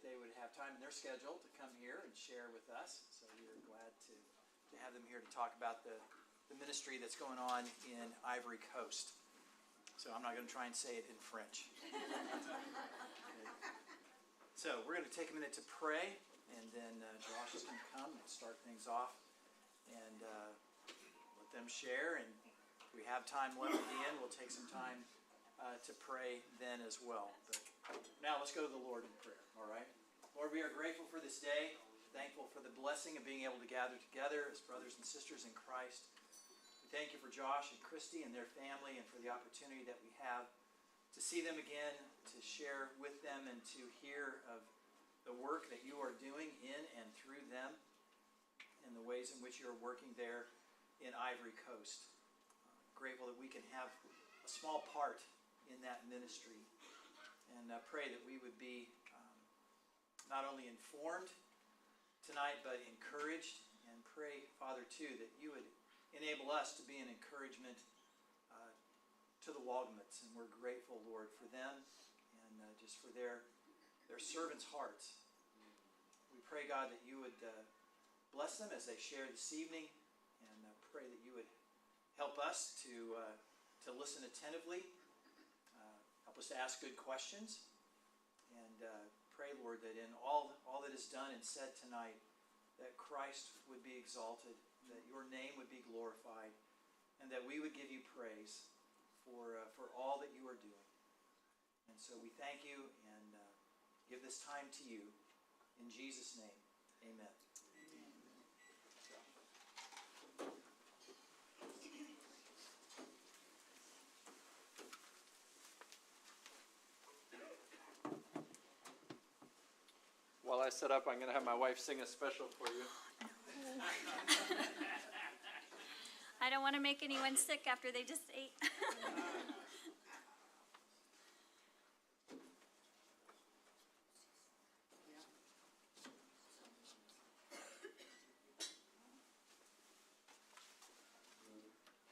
they would have time in their schedule to come here and share with us. So we are glad to have them here to talk about the ministry that's going on in Ivory Coast. So I'm not going to try and say it in French. So we're going to take a minute to pray, and then Josh is going to come and start things off and let them share. And if we have time left at the end, we'll take some time to pray then as well. But now let's go to the Lord in prayer, all right? Lord, we are grateful for this day, thankful for the blessing of being able to gather together as brothers and sisters in Christ. We thank you for Josh and Christy and their family and for the opportunity that we have to see them again, to share with them and to hear of the work that you are doing in and through them and the ways in which you are working there in Ivory Coast. Grateful that we can have a small part in that ministry, and pray that we would be not only informed tonight but encouraged, and pray, Father, too, that you would enable us to be an encouragement to the Wohlgemuts, and we're grateful, Lord, for them and just for their servants' hearts. We pray, God, that you would bless them as they share this evening, and pray that you would help us to listen attentively. Help us to ask good questions, and pray, Lord, that in all that is done and said tonight, that Christ would be exalted, that your name would be glorified, and that we would give you praise for all that you are doing. And so we thank you and give this time to you. In Jesus' name, amen. While I set up, I'm going to have my wife sing a special for you. I don't want to make anyone sick after they just ate.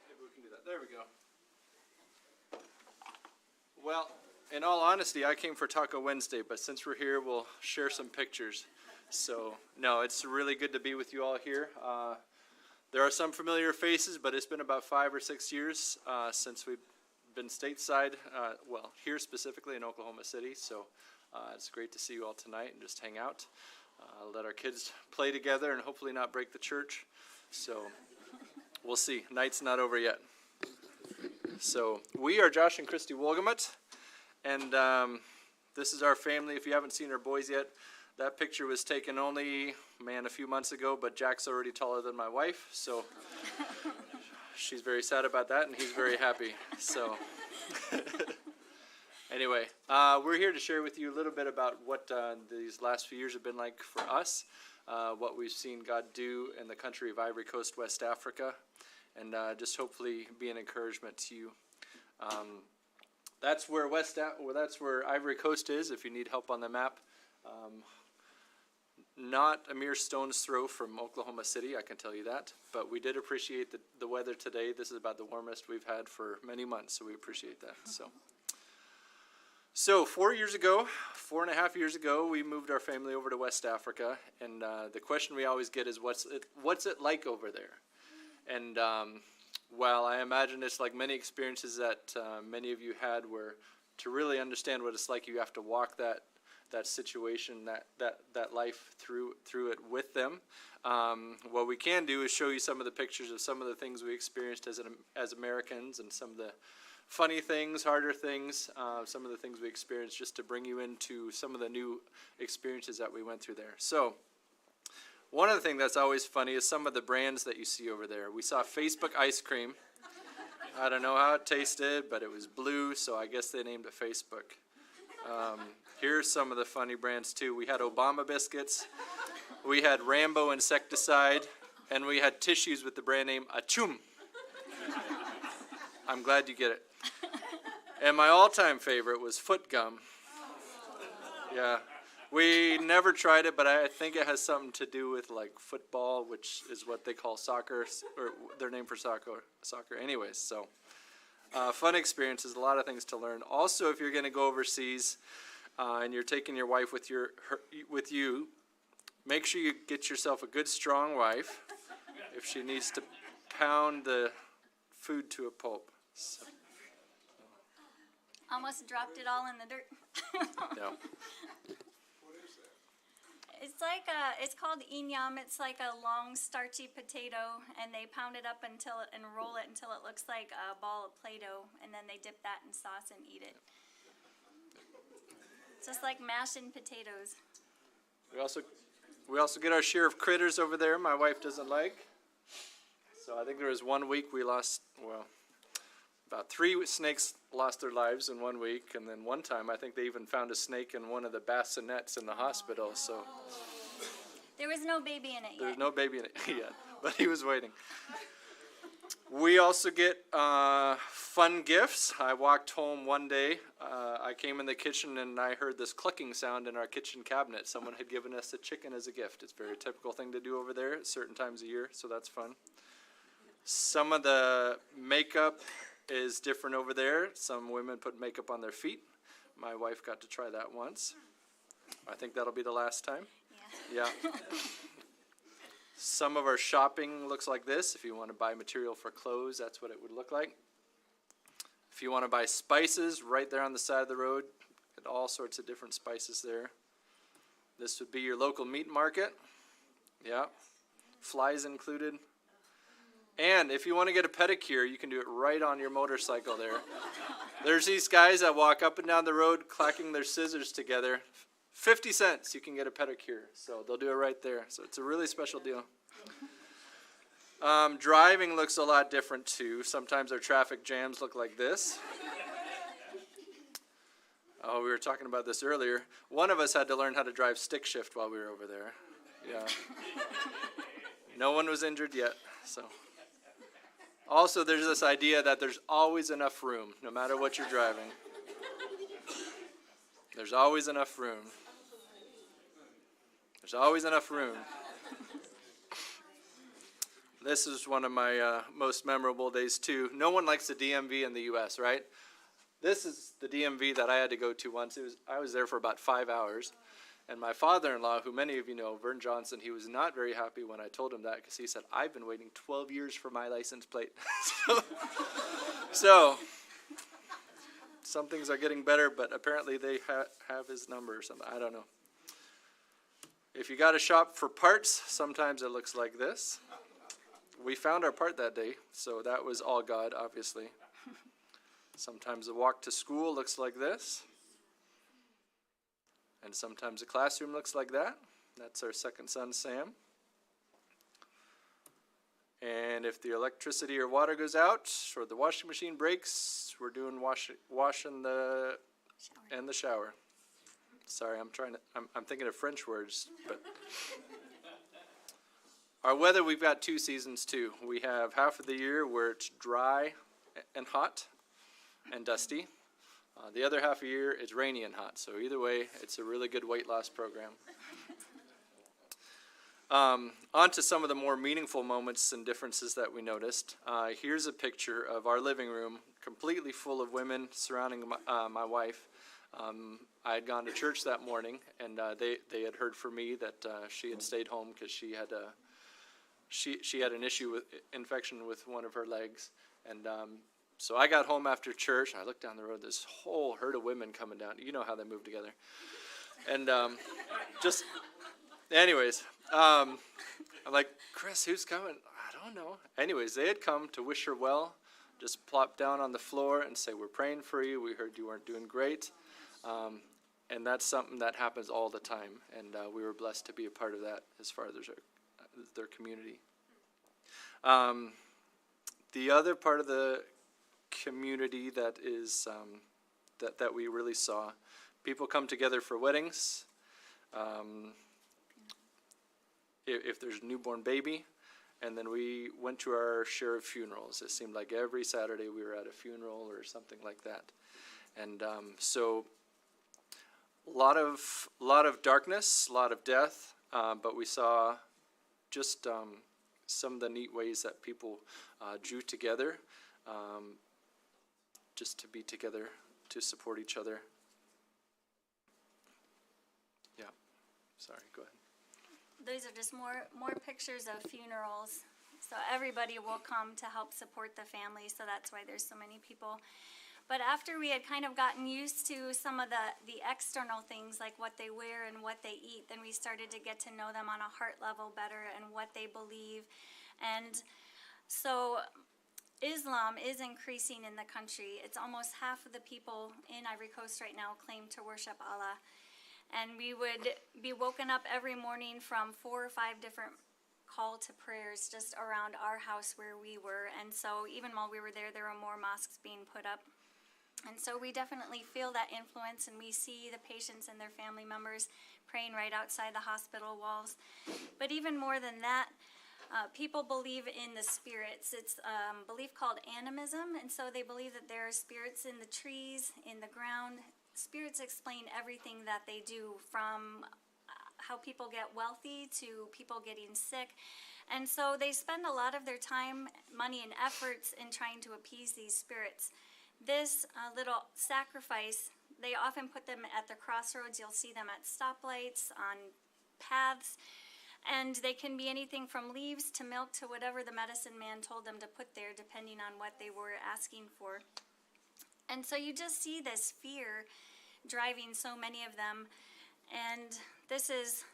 Maybe we can do that. There we go. Well, in all honesty, I came for Taco Wednesday, but since we're here, we'll share some pictures. So, no, it's really good to be with you all here. There are some familiar faces, but it's been about 5 or 6 years since we've been stateside, well, here specifically in Oklahoma City. So it's great to see you all tonight and just hang out. Let our kids play together and hopefully not break the church. So we'll see. Night's not over yet. So we are Josh and Christy Wohlgemut. And this is our family. If you haven't seen our boys yet, that picture was taken only, a few months ago, but Jack's already taller than my wife, so she's very sad about that, and he's very happy. So anyway, we're here to share with you a little bit about what these last few years have been like for us, what we've seen God do in the country of Ivory Coast, West Africa, and just hopefully be an encouragement to you. That's where Ivory Coast is, if you need help on the map. Not a mere stone's throw from Oklahoma City, I can tell you that. But we did appreciate the weather today. This is about the warmest we've had for many months, so we appreciate that. So 4 years ago, 4.5 years ago, we moved our family over to West Africa. And the question we always get is, what's it like over there? And well, I imagine it's like many experiences that many of you had, where to really understand what it's like, you have to walk that situation, that life through it with them. What we can do is show you some of the pictures of some of the things we experienced as Americans, and some of the funny things, harder things, some of the things we experienced, just to bring you into some of the new experiences that we went through there. So one of the things that's always funny is some of the brands that you see over there. We saw Facebook ice cream. I don't know how it tasted, but it was blue, so I guess they named it Facebook. Here's some of the funny brands too. We had Obama biscuits, we had Rambo insecticide, and we had tissues with the brand name Achum. I'm glad you get it. And my all-time favorite was Foot Gum. Yeah. We never tried it, but I think it has something to do with like football, which is what they call soccer, or their name for soccer. Anyways, so fun experiences, a lot of things to learn. Also, if you're going to go overseas, and you're taking your wife with with you, make sure you get yourself a good strong wife if she needs to pound the food to a pulp. So, Almost dropped it all in the dirt. no. It's called inyam. It's like a long starchy potato, and they pound it up and roll it until it looks like a ball of Play-Doh, and then they dip that in sauce and eat it. It's just like mashing potatoes. We also get our share of critters over there my wife doesn't like. So I think there was 1 week we lost, about 3 snakes lost their lives in 1 week, and then one time I think they even found a snake in one of the bassinets in the hospital. So There was no baby in it yet. there's no baby in it yet, but he was waiting. We also get fun gifts. I walked home one day. I came in the kitchen and I heard this clucking sound in our kitchen cabinet. Someone had given us a chicken as a gift. It's a very typical thing to do over there at certain times of year, so that's fun. Some of the makeup is different over there. Some women put makeup on their feet. My wife got to try that once. I think that'll be the last time. Yeah. Some of our shopping looks like this. If you want to buy material for clothes, that's what it would look like. If you want to buy spices, right there on the side of the road, get all sorts of different spices there. This would be your local meat market. Yeah. Flies included. And if you want to get a pedicure, you can do it right on your motorcycle there. There's these guys that walk up and down the road clacking their scissors together. 50 cents, you can get a pedicure. So they'll do it right there. So it's a really special deal. Driving looks a lot different too. Sometimes our traffic jams look like this. Oh, we were talking about this earlier. One of us had to learn how to drive stick shift while we were over there. Yeah. No one was injured yet. So. Also, there's this idea that there's always enough room, no matter what you're driving. There's always enough room. There's always enough room. This is one of my most memorable days, too. No one likes the DMV in the U.S., right? This is the DMV that I had to go to once. I was there for about 5 hours. And my father-in-law, who many of you know, Vern Johnson, he was not very happy when I told him that because he said, I've been waiting 12 years for my license plate. So some things are getting better, but apparently they have his number or something. I don't know. If you got to shop for parts, sometimes it looks like this. We found our part that day, so that was all God, obviously. Sometimes the walk to school looks like this. And sometimes the classroom looks like that. That's our second son, Sam. And if the electricity or water goes out or the washing machine breaks, we're doing washing the Shower. and the shower. Sorry, I'm thinking of French words, but our weather, we've got 2 seasons too. We have half of the year where it's dry and hot and dusty. The other half of the year, it's rainy and hot. So either way, it's a really good weight loss program. On to some of the more meaningful moments and differences that we noticed. Here's a picture of our living room, completely full of women surrounding my wife. I had gone to church that morning, and they had heard from me that she had stayed home because she had an issue with infection with one of her legs, and so I got home after church. I looked down the road. This whole herd of women coming down. You know how they move together, and anyways, I'm like, Chris, who's coming? I don't know. Anyways, they had come to wish her well. Just plop down on the floor and say, we're praying for you. We heard you weren't doing great. And that's something that happens all the time. And we were blessed to be a part of that as far as their community. The other part of the community that is that we really saw, people come together for weddings. If there's a newborn baby, and then we went to our share of funerals. It seemed like every Saturday we were at a funeral or something like that. And so a lot of darkness, a lot of death, but we saw just some of the neat ways that people drew together, just to be together, to support each other. Sorry, go ahead. These are just more pictures of funerals. So everybody will come to help support the family, so that's why there's so many people. But after we had kind of gotten used to some of the external things, like what they wear and what they eat, then we started to get to know them on a heart level better and what they believe. And so Islam is increasing in the country. It's almost half of the people in Ivory Coast right now claim to worship Allah. And we would be woken up every morning from 4 or 5 different call to prayers just around our house where we were. And so even while we were there, there were more mosques being put up. And so we definitely feel that influence, and we see the patients and their family members praying right outside the hospital walls. But even more than that, people believe in the spirits. It's a belief called animism, and so they believe that there are spirits in the trees, in the ground. Spirits explain everything that they do, from how people get wealthy to people getting sick. And so they spend a lot of their time, money, and efforts in trying to appease these spirits. This little sacrifice, they often put them at the crossroads. You'll see them at stoplights, on paths, and they can be anything from leaves to milk to whatever the medicine man told them to put there, depending on what they were asking for. And so you just see this fear driving so many of them. And this is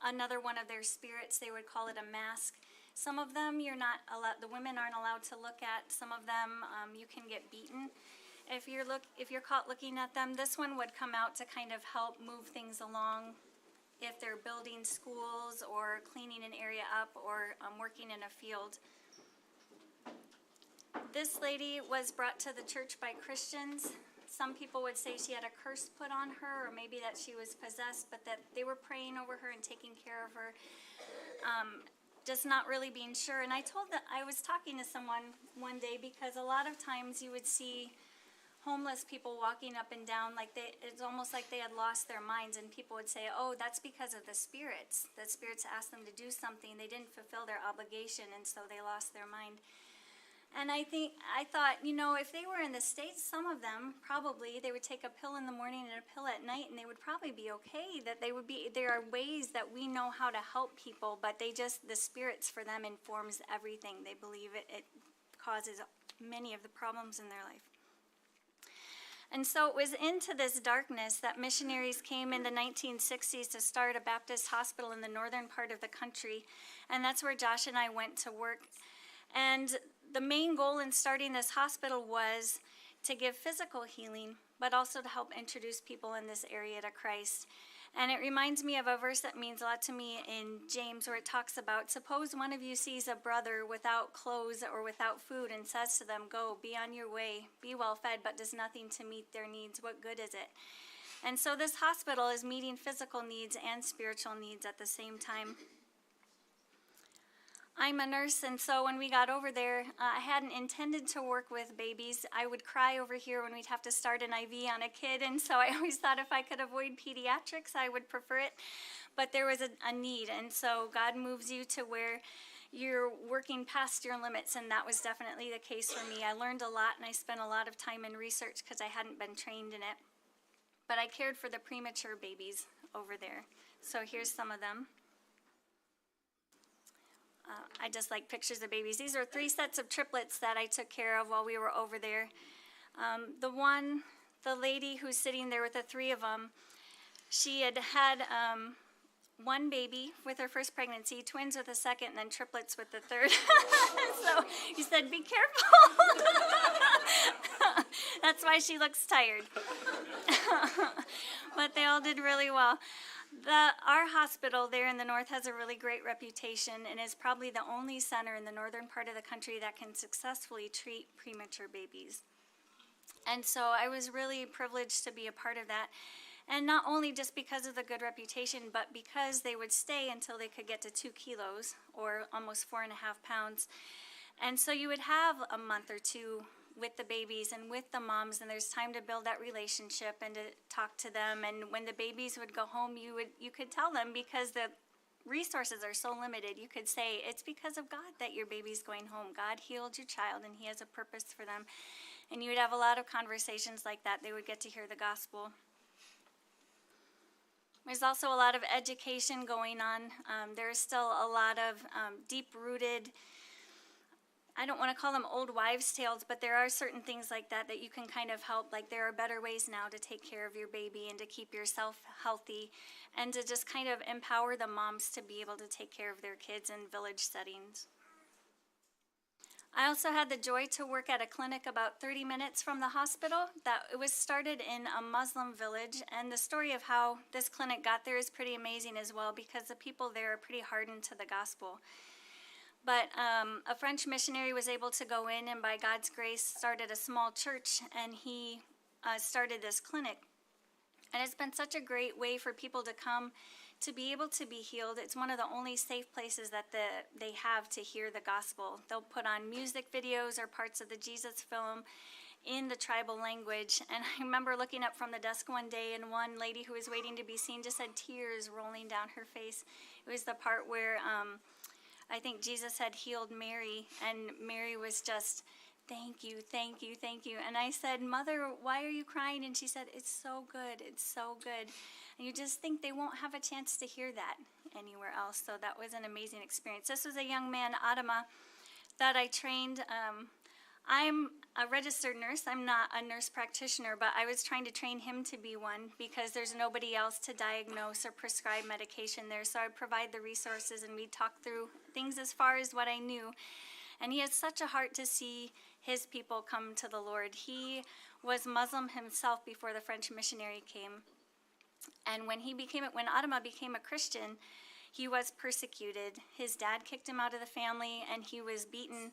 another one of their spirits. They would call it a mask. Some of them you're not allowed, the women aren't allowed to look at. Some of them you can get beaten if you're caught looking at them. This one would come out to kind of help move things along if they're building schools or cleaning an area up or working in a field. This lady was brought to the church by Christians. Some people would say she had a curse put on her, or maybe that she was possessed, but that they were praying over her and taking care of her, just not really being sure. And I was talking to someone one day, because a lot of times you would see homeless people walking up and down, it's almost like they had lost their minds, and people would say, oh, that's because of the spirits. The spirits asked them to do something, they didn't fulfill their obligation, and so they lost their mind. And I thought, if they were in the States, some of them probably, they would take a pill in the morning and a pill at night, and they would probably be okay. There are ways that we know how to help people, but the spirits for them informs everything. They believe it causes many of the problems in their life. And so it was into this darkness that missionaries came in the 1960s to start a Baptist hospital in the northern part of the country. And that's where Josh and I went to work. And the main goal in starting this hospital was to give physical healing, but also to help introduce people in this area to Christ. And it reminds me of a verse that means a lot to me in James, where it talks about, suppose one of you sees a brother without clothes or without food and says to them, go, be on your way, be well fed, but does nothing to meet their needs. What good is it? And so this hospital is meeting physical needs and spiritual needs at the same time. I'm a nurse, and so when we got over there, I hadn't intended to work with babies. I would cry over here when we'd have to start an IV on a kid, and so I always thought if I could avoid pediatrics, I would prefer it. But there was a need, and so God moves you to where you're working past your limits, and that was definitely the case for me. I learned a lot, and I spent a lot of time in research because I hadn't been trained in it. But I cared for the premature babies over there. So here's some of them. I just like pictures of babies. These are 3 sets of triplets that I took care of while we were over there. The lady who's sitting there with the 3 of them, she had one baby with her first pregnancy, twins with a second, and then triplets with the third. So he said, be careful. That's why she looks tired. But they all did really well. Our hospital there in the north has a really great reputation and is probably the only center in the northern part of the country that can successfully treat premature babies. And so I was really privileged to be a part of that. And not only just because of the good reputation, but because they would stay until they could get to 2 kilos, or almost 4.5 pounds. And so you would have a month or 2 with the babies and with the moms, and there's time to build that relationship and to talk to them. And when the babies would go home, you could tell them, because the resources are so limited, you could say, it's because of God that your baby's going home. God healed your child, and he has a purpose for them. And you would have a lot of conversations like that. They would get to hear the gospel. There's also a lot of education going on. There's still a lot of deep-rooted, I don't want to call them old wives' tales, but there are certain things like that that you can kind of help. Like there are better ways now to take care of your baby and to keep yourself healthy and to just kind of empower the moms to be able to take care of their kids in village settings. I also had the joy to work at a clinic about 30 minutes from the hospital. That it was started in a Muslim village, and the story of how this clinic got there is pretty amazing as well, because the people there are pretty hardened to the gospel. But a French missionary was able to go in and by God's grace started a small church, and he started this clinic. And it's been such a great way for people to come to be able to be healed. It's one of the only safe places that they have to hear the gospel. They'll put on music videos or parts of the Jesus film in the tribal language. And I remember looking up from the desk one day, and one lady who was waiting to be seen just had tears rolling down her face. It was the part where I think Jesus had healed Mary, and Mary was just, thank you, thank you, thank you. And I said, Mother, why are you crying? And she said, it's so good, it's so good. And you just think they won't have a chance to hear that anywhere else. So that was an amazing experience. This was a young man, Adama, that I trained. I'm a registered nurse. I'm not a nurse practitioner, but I was trying to train him to be one because there's nobody else to diagnose or prescribe medication there. So I provide the resources, and we talk through things as far as what I knew. And he has such a heart to see his people come to the Lord. He was Muslim himself before the French missionary came. And when Adama became a Christian, he was persecuted. His dad kicked him out of the family, and he was beaten.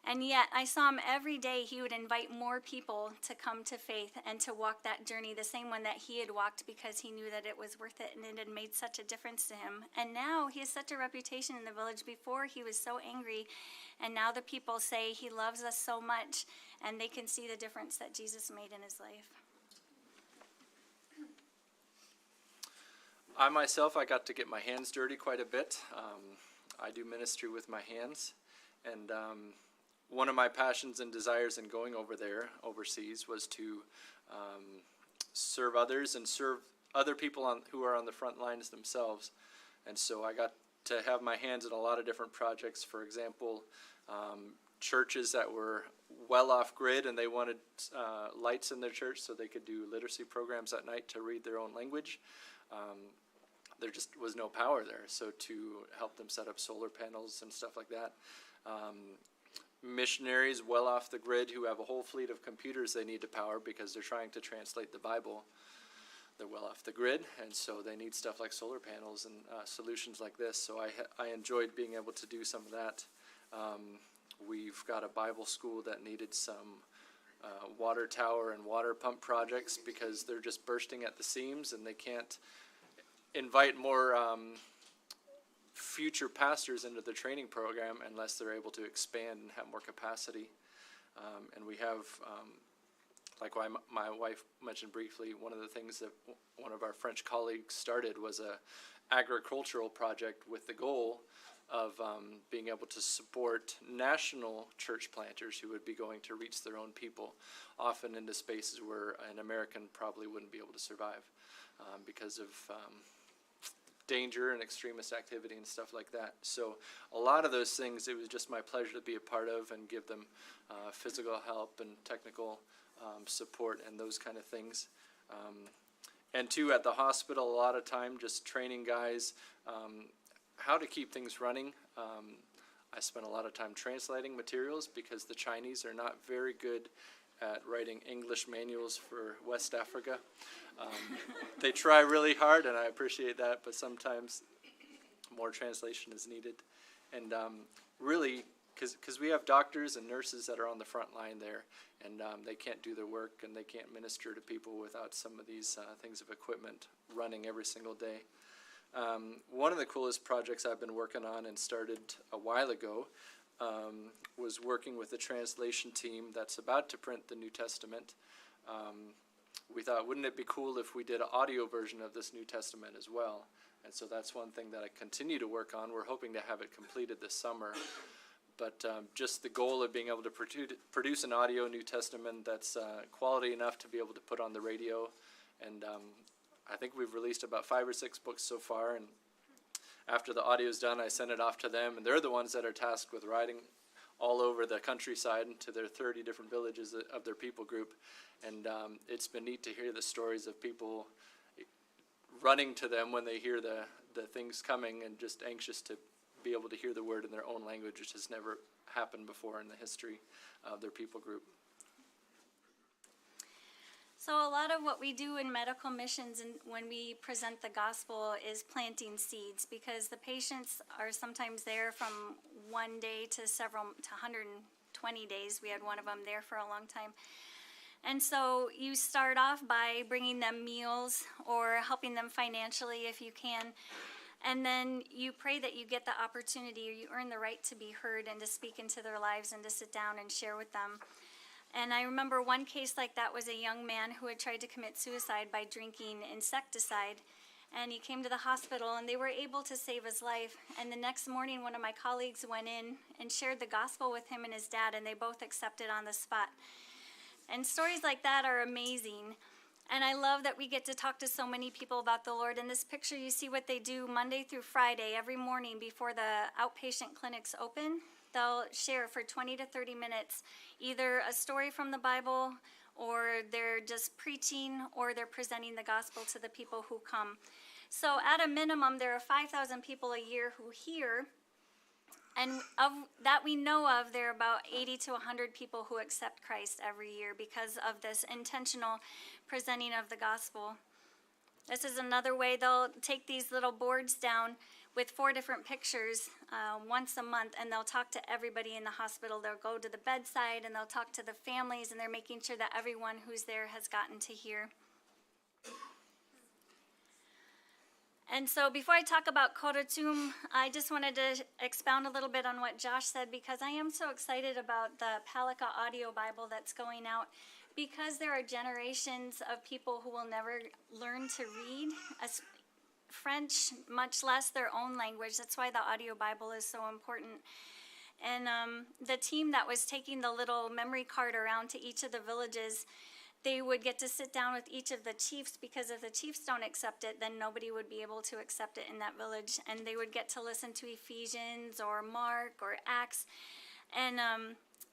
And yet I saw him every day. He would invite more people to come to faith and to walk that journey, the same one that he had walked, because he knew that it was worth it and it had made such a difference to him. And now he has such a reputation in the village. Before, he was so angry, and now the people say he loves us so much, and they can see the difference that Jesus made in his life. I myself, I got to get my hands dirty quite a bit. I do ministry with my hands, and one of my passions and desires in going over there, overseas, was to serve others and serve other people who are on the front lines themselves. And so I got to have my hands in a lot of different projects. For example, churches that were well off grid and they wanted lights in their church so they could do literacy programs at night to read their own language. There just was no power there, so to help them set up solar panels and stuff like that. Missionaries well off the grid who have a whole fleet of computers they need to power because they're trying to translate the Bible. They're well off the grid, and so they need stuff like solar panels and solutions like this. So I enjoyed being able to do some of that. We've got a Bible school that needed some water tower and water pump projects because they're just bursting at the seams, and they can't invite more future pastors into the training program unless they're able to expand and have more capacity. And we have, like my wife mentioned briefly, one of the things that one of our French colleagues started was a agricultural project with the goal of being able to support national church planters who would be going to reach their own people, often into spaces where an American probably wouldn't be able to survive because of danger and extremist activity and stuff like that. So a lot of those things, it was just my pleasure to be a part of and give them physical help and technical support and those kind of things. And too, at the hospital, a lot of time just training guys how to keep things running. I spent a lot of time translating materials because the Chinese are not very good at writing English manuals for West Africa. They try really hard, and I appreciate that, but sometimes more translation is needed. And really, because we have doctors and nurses that are on the front line there, and they can't do their work, and they can't minister to people without some of these things of equipment running every single day. One of the coolest projects I've been working on and started a while ago was working with the translation team that's about to print the New Testament. We thought, wouldn't it be cool if we did an audio version of this New Testament as well? And so that's one thing that I continue to work on. We're hoping to have it completed this summer. But just the goal of being able to produce an audio New Testament that's quality enough to be able to put on the radio. And I think we've released about 5 or 6 books so far, and after the audio's done, I send it off to them, and they're the ones that are tasked with writing all over the countryside to their 30 different villages of their people group. And it's been neat to hear the stories of people running to them when they hear the things coming and just anxious to be able to hear the word in their own language, which has never happened before in the history of their people group. So a lot of what we do in medical missions and when we present the gospel is planting seeds, because the patients are sometimes there from 1 day to 120 days. We had one of them there for a long time. And so you start off by bringing them meals or helping them financially if you can. And then you pray that you get the opportunity, or you earn the right to be heard and to speak into their lives and to sit down and share with them. And I remember one case like that was a young man who had tried to commit suicide by drinking insecticide. And he came to the hospital, and they were able to save his life. And the next morning, one of my colleagues went in and shared the gospel with him and his dad, and they both accepted on the spot. And stories like that are amazing. And I love that we get to talk to so many people about the Lord. In this picture, you see what they do Monday through Friday, every morning before the outpatient clinics open. They'll share for 20 to 30 minutes either a story from the Bible, or they're just preaching, or they're presenting the gospel to the people who come. So at a minimum, there are 5,000 people a year who hear, and of that we know of, there are about 80 to 100 people who accept Christ every year because of this intentional presenting of the gospel. This is another way. They'll take these little boards down with 4 different pictures once a month, and they'll talk to everybody in the hospital. They'll go to the bedside, and they'll talk to the families, and they're making sure that everyone who's there has gotten to hear. And so before I talk about Korotum, I just wanted to expound a little bit on what Josh said, because I am so excited about the Palika audio Bible that's going out, because there are generations of people who will never learn to read French, much less their own language. That's why the audio Bible is so important. And the team that was taking the little memory card around to each of the villages, they would get to sit down with each of the chiefs, because if the chiefs don't accept it, then nobody would be able to accept it in that village. And they would get to listen to Ephesians or Mark or Acts. And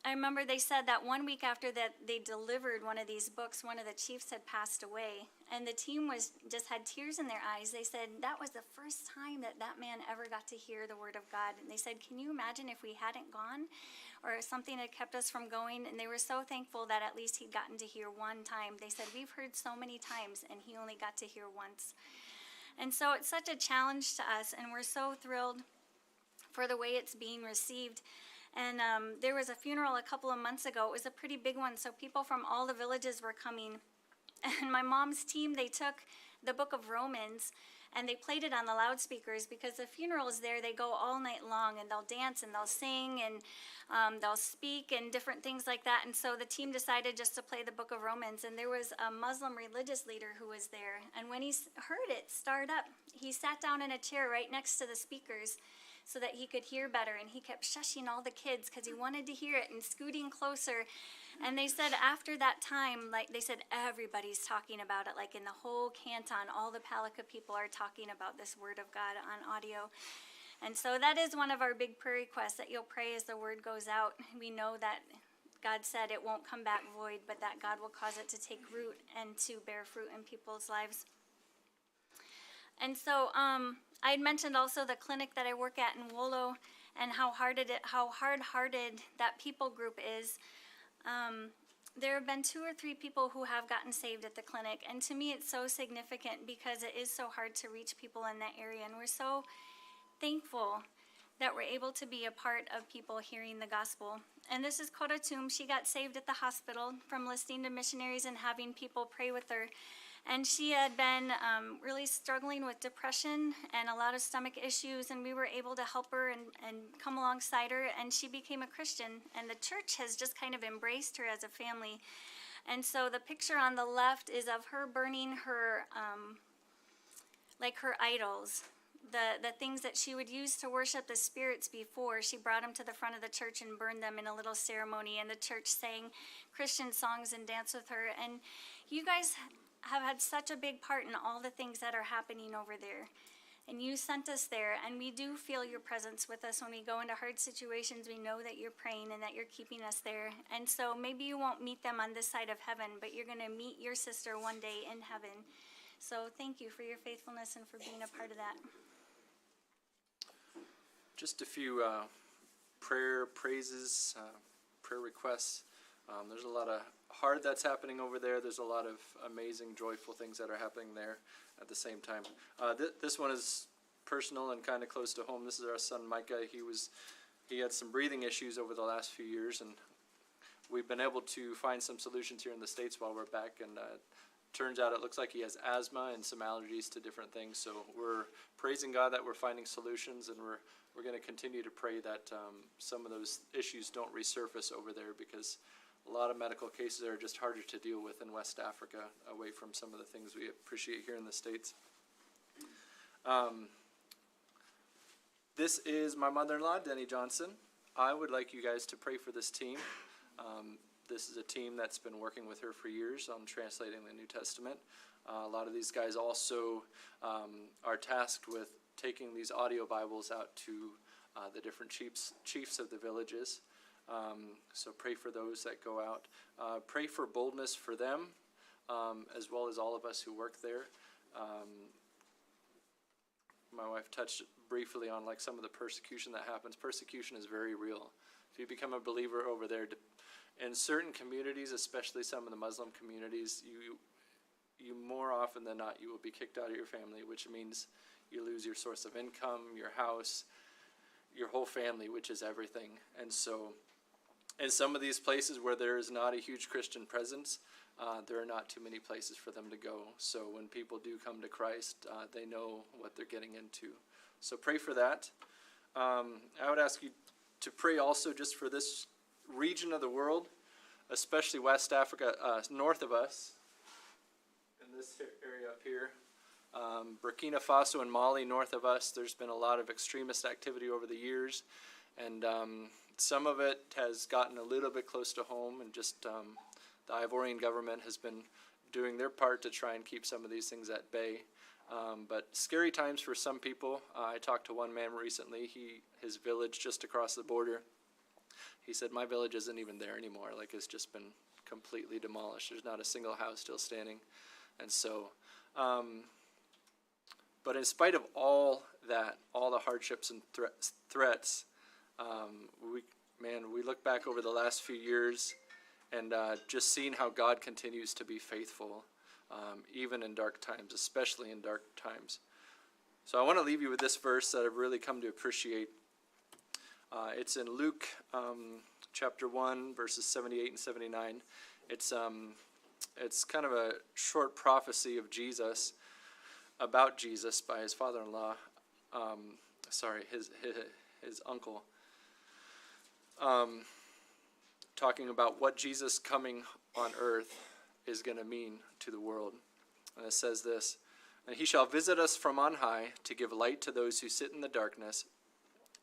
I remember they said that 1 week after that they delivered one of these books, one of the chiefs had passed away, and the team just had tears in their eyes. They said that was the first time that man ever got to hear the word of God. And they said, can you imagine if we hadn't gone, or something had kept us from going? And they were so thankful that at least he'd gotten to hear one time. They said, we've heard so many times, and he only got to hear once. And so it's such a challenge to us, and we're so thrilled for the way it's being received. And there was a funeral a couple of months ago. It was a pretty big one, so people from all the villages were coming. And my mom's team, they took the book of Romans, and they played it on the loudspeakers, because the funerals there, they go all night long, and they'll dance, and they'll sing, and they'll speak, and different things like that. And so the team decided just to play the book of Romans, and there was a Muslim religious leader who was there. And when he heard it start up, he sat down in a chair right next to the speakers, so that he could hear better, and he kept shushing all the kids because he wanted to hear it and scooting closer. And they said after that time, like they said, everybody's talking about it, like in the whole canton, all the Palika people are talking about this word of God on audio. And so that is one of our big prayer requests, that you'll pray as the word goes out. We know that God said it won't come back void, but that God will cause it to take root and to bear fruit in people's lives. And so I had mentioned also the clinic that I work at in Wolo, and how hard-hearted that people group is. There have been 2 or 3 people who have gotten saved at the clinic, and to me it's so significant, because it is so hard to reach people in that area, and we're so thankful that we're able to be a part of people hearing the gospel. And this is Korotum. She got saved at the hospital from listening to missionaries and having people pray with her. And she had been really struggling with depression and a lot of stomach issues, and we were able to help her and come alongside her, and she became a Christian. And the church has just kind of embraced her as a family. And so the picture on the left is of her burning her, her idols, the things that she would use to worship the spirits before. She brought them to the front of the church and burned them in a little ceremony, and the church sang Christian songs and danced with her. And you guys have had such a big part in all the things that are happening over there. And you sent us there, and we do feel your presence with us when we go into hard situations. We know that you're praying and that you're keeping us there. And so maybe you won't meet them on this side of heaven, but you're going to meet your sister one day in heaven. So thank you for your faithfulness and for being a part of that. Just a few prayer requests. There's a lot of hard that's happening over there. There's a lot of amazing, joyful things that are happening there at the same time. This one is personal and kind of close to home. This is our son Micah. He had some breathing issues over the last few years, and we've been able to find some solutions here in the States while we're back. And turns out it looks like he has asthma and some allergies to different things. So we're praising God that we're finding solutions, and we're going to continue to pray that some of those issues don't resurface over there, because a lot of medical cases are just harder to deal with in West Africa, away from some of the things we appreciate here in the States. This is my mother-in-law, Denny Johnson. I would like you guys to pray for this team. This is a team that's been working with her for years on translating the New Testament. A lot of these guys also are tasked with taking these audio Bibles out to the different chiefs of the villages. So pray for those that go out. Pray for boldness for them, as well as all of us who work there. My wife touched briefly on like some of the persecution that happens. Persecution is very real. If you become a believer over there, in certain communities, especially some of the Muslim communities, you more often than not, you will be kicked out of your family, which means you lose your source of income, your house, your whole family, which is everything. And so in some of these places where there is not a huge Christian presence, there are not too many places for them to go. So when people do come to Christ, they know what they're getting into. So pray for that. I would ask you to pray also just for this region of the world, especially West Africa, north of us, in this area up here. Burkina Faso and Mali north of us, there's been a lot of extremist activity over the years, and some of it has gotten a little bit close to home, and just the Ivorian government has been doing their part to try and keep some of these things at bay. But scary times for some people. I talked to one man recently, his village just across the border, he said, my village isn't even there anymore, like it's just been completely demolished. There's not a single house still standing. And so, but in spite of all that, all the hardships and threats, we look back over the last few years and just seeing how God continues to be faithful, even in dark times, especially in dark times. So I want to leave you with this verse that I've really come to appreciate. It's in Luke chapter 1, verses 78 and 79. It's kind of a short prophecy of Jesus, about Jesus by his father-in-law, his uncle, talking about what Jesus coming on earth is going to mean to the world. And it says this, and he shall visit us from on high to give light to those who sit in the darkness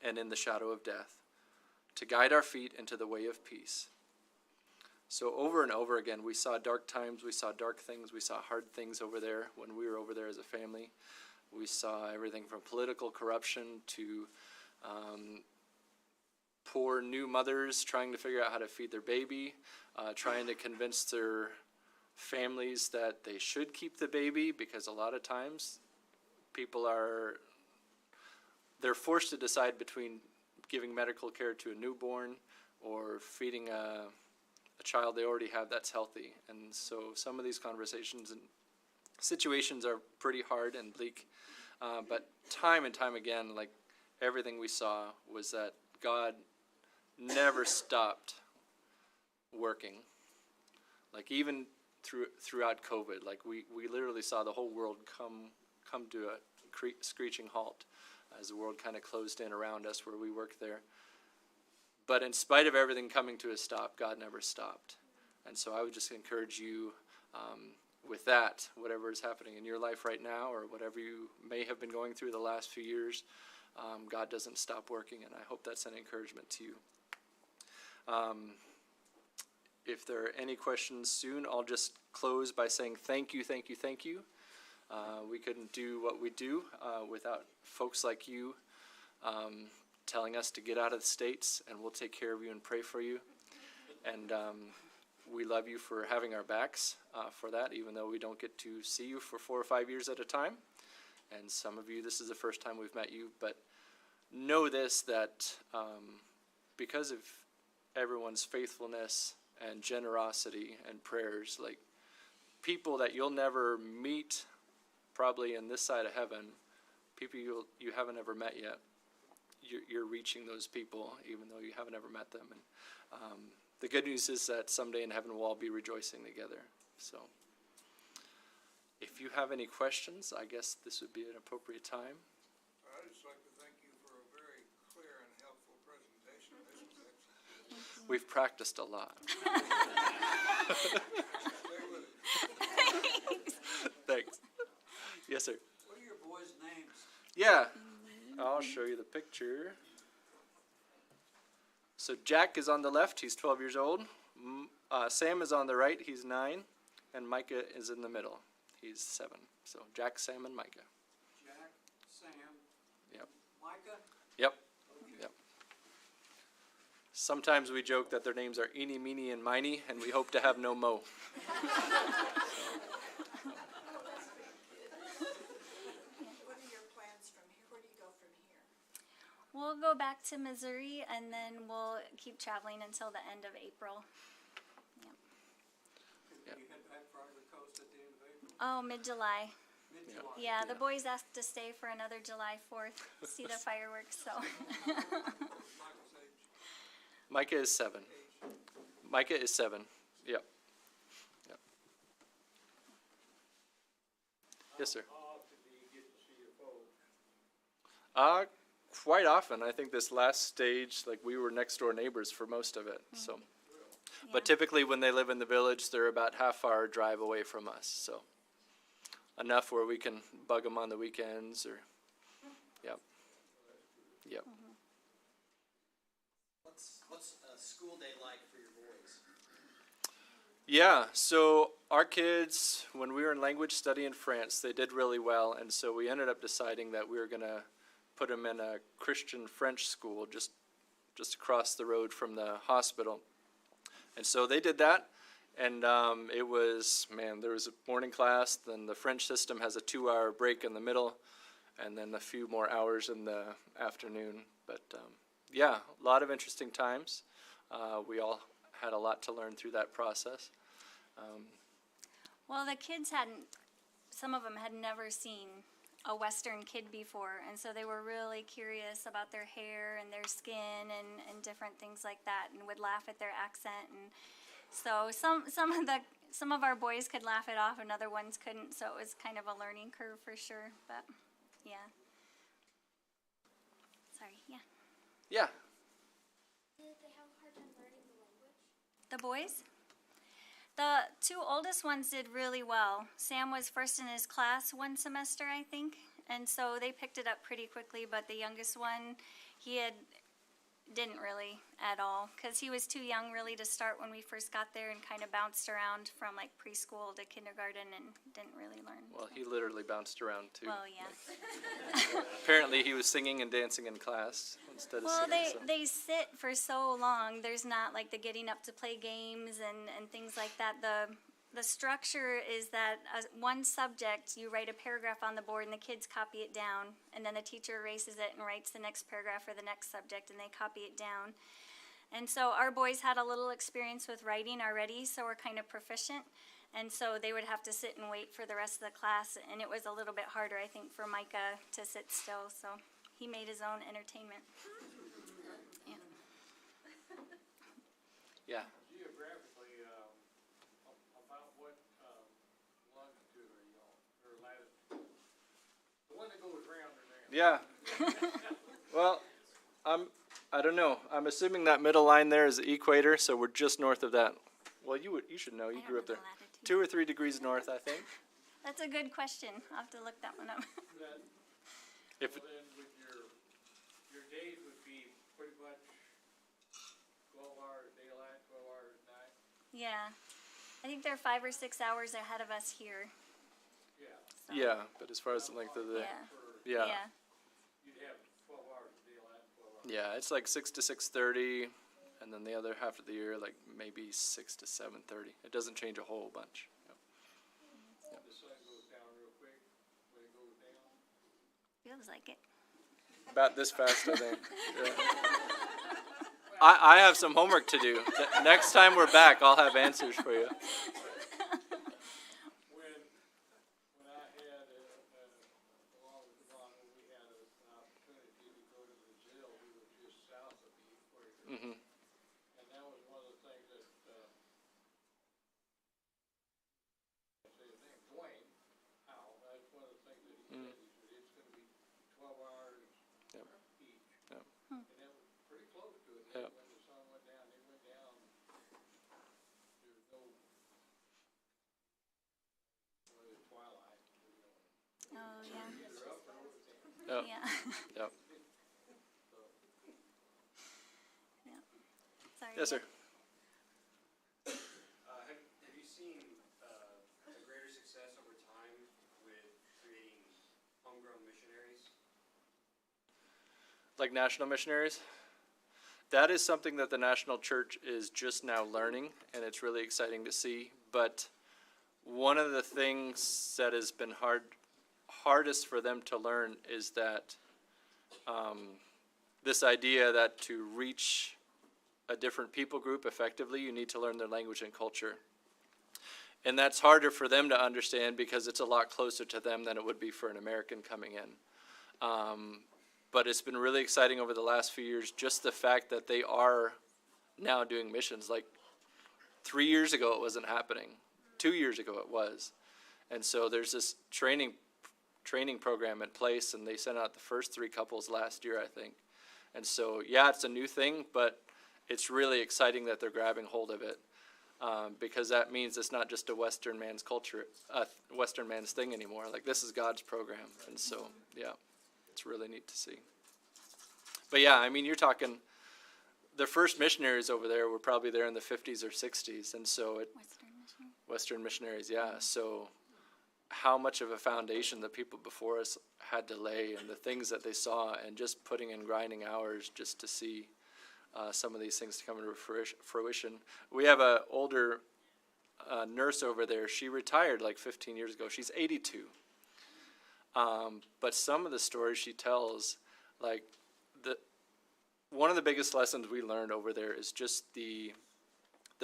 and in the shadow of death, to guide our feet into the way of peace. So over and over again, we saw dark times, we saw dark things, we saw hard things over there when we were over there as a family. We saw everything from political corruption to poor new mothers trying to figure out how to feed their baby, trying to convince their families that they should keep the baby, because a lot of times they're forced to decide between giving medical care to a newborn or feeding a child they already have that's healthy. And so some of these conversations and situations are pretty hard and bleak. But time and time again, like everything we saw was that God never stopped working. Like even throughout COVID, like we literally saw the whole world come to a screeching halt as the world kind of closed in around us where we worked there. But in spite of everything coming to a stop, God never stopped. And so I would just encourage you with that, whatever is happening in your life right now or whatever you may have been going through the last few years, God doesn't stop working, and I hope that's an encouragement to you. if there are any questions soon, I'll just close by saying thank you, thank you, thank you. We couldn't do what we do without folks like you telling us to get out of the States, and we'll take care of you and pray for you. And we love you for having our backs for that, even though we don't get to see you for 4 or 5 years at a time. And some of you, this is the first time we've met you, but know this, that because of everyone's faithfulness and generosity and prayers, like people that you'll never meet probably in this side of heaven, people you haven't ever met yet, you're reaching those people even though you haven't ever met them. And the good news is that someday in heaven we'll all be rejoicing together. So if you have any questions, I guess this would be an appropriate time. I'd just like to thank you for a very clear and helpful presentation. This was excellent. We've practiced a lot. Stay with it. Thanks. Yes, sir. What are your boys' names? Yeah, I'll show you the picture. So Jack is on the left, he's 12 years old. Sam is on the right, he's 9. And Micah is in the middle, he's 7. So Jack, Sam, and Micah. Jack, Sam, Yep. Micah? Yep. Yep. Sometimes we joke that their names are Eeny, Meeny, and Miny, and we hope to have no Mo. What are your plans from here? Where do you go from here? We'll go back to Missouri and then we'll keep traveling until the end of April. Yeah. You head back farther the coast at the end of April? Oh, mid-July. Mid-July? Yeah, the boys asked to stay for another July 4th, see the fireworks, so. Michael's age? Micah is 7. Micah is 7. Yep. Yep. Yes, sir. How often do you get to see your folks? Quite often. I think this last stage, like we were next door neighbors for most of it. So, but typically when they live in the village, they're about half-hour drive away from us. So, enough where we can bug them on the weekends or, yep, yep. What's a school day like for your boys? Yeah, so our kids, when we were in language study in France, they did really well, and so we ended up deciding that we were going to put them in a Christian French school just across the road from the hospital. And so they did that, and it was, man, there was a morning class, then the French system has a 2-hour break in the middle, and then a few more hours in the afternoon. But yeah, a lot of interesting times. We all had a lot to learn through that process. Well, the kids some of them had never seen a Western kid before, and so they were really curious about their hair and their skin and different things like that, and would laugh at their accent. And so some of our boys could laugh it off, and other ones couldn't. So it was kind of a learning curve for sure. But yeah. Sorry. Yeah. Yeah. Did they have a hard time learning the language? The boys? The 2 oldest ones did really well. Sam was first in his class one semester, I think, and so they picked it up pretty quickly, but the youngest one, didn't really at all, because he was too young really to start when we first got there, and kind of bounced around from like preschool to kindergarten and didn't really learn. Well, he literally bounced around too. Well, yeah. Apparently he was singing and dancing in class instead of Well, singing. so. they sit for so long. There's not like the getting up to play games and things like that. The structure is that one subject, you write a paragraph on the board and the kids copy it down, and then the teacher erases it and writes the next paragraph for the next subject, and they copy it down. And so our boys had a little experience with writing already, so we're kind of proficient. And so they would have to sit and wait for the rest of the class, and it was a little bit harder, I think, for Micah to sit still. So he made his own entertainment. Yeah. Yeah. Geographically, about what longitude are you on, or latitude? The one that goes round and round. Yeah. Well, I don't know. I'm assuming that middle line there is the equator, so we're just north of that. Well, you should know. You I grew don't up there. know the latitude. 2 or 3 degrees north, I think. That's a good question. I'll have to look that one up. If Well, then with your days would be pretty much 12 hours daylight, 12 hours night. Yeah. I think they're 5 or 6 hours ahead of us here. Yeah, So, Yeah, but as far as the length of the, Yeah. yeah, Yeah. you'd have 12 hours to deal at 12 hours. yeah, it's like 6 to 6:30, and then the other half of the year, like maybe 6 to 7:30. It doesn't change a whole bunch. Yep. The sun goes down real quick when it goes down. Feels like it. About this fast, I think. Yeah. I have some homework to do. Next time we're back, I'll have answers for you. When I had, along with Ron, when we had an opportunity to go to the jail, we were just south of where you're. Hmm. And that was one of the things that, I say his name, Dwayne Howell, that's one of the things that he said, he said, it's gonna be 12 hours Yep. each. Yep. And that was pretty close to it. Yep. When the sun went down, it went down, there was no, twilight, Oh, yeah. either up or over there. Yep. Yeah. Yep. Yeah. Sorry. Yes, sir. Have you seen a greater success over time with creating homegrown missionaries? Like national missionaries? That is something that the national church is just now learning, and it's really exciting to see. But one of the things that has been hardest for them to learn is that this idea that to reach a different people group effectively, you need to learn their language and culture. And that's harder for them to understand because it's a lot closer to them than it would be for an American coming in. But it's been really exciting over the last few years, just the fact that they are now doing missions. Like 3 years ago, it wasn't happening. 2 years ago, it was. And so there's this training program in place, and they sent out the first 3 couples last year, I think. And so, yeah, it's a new thing, but it's really exciting that they're grabbing hold of it, because that means it's not just a Western man's culture, Western man's thing anymore. Like, this is God's program, and so, yeah, it's really neat to see. But yeah, I mean, you're talking, the first missionaries over there were probably there in the 50s or 60s, and so Western missionaries, yeah. So how much of a foundation the people before us had to lay, and the things that they saw, and just putting in grinding hours just to see some of these things to come into fruition. We have an older nurse over there. She retired like 15 years ago. She's 82. But some of the stories she tells, like one of the biggest lessons we learned over there is just the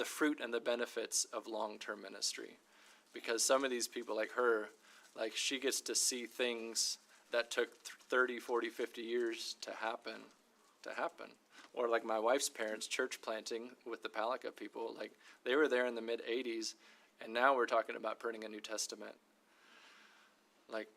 fruit and the benefits of long-term ministry. Because some of these people like her, like she gets to see things that took 30, 40, 50 years to happen. Or like my wife's parents, church planting with the Palika people, like they were there in the mid-'80s, and now we're talking about printing a New Testament. Like,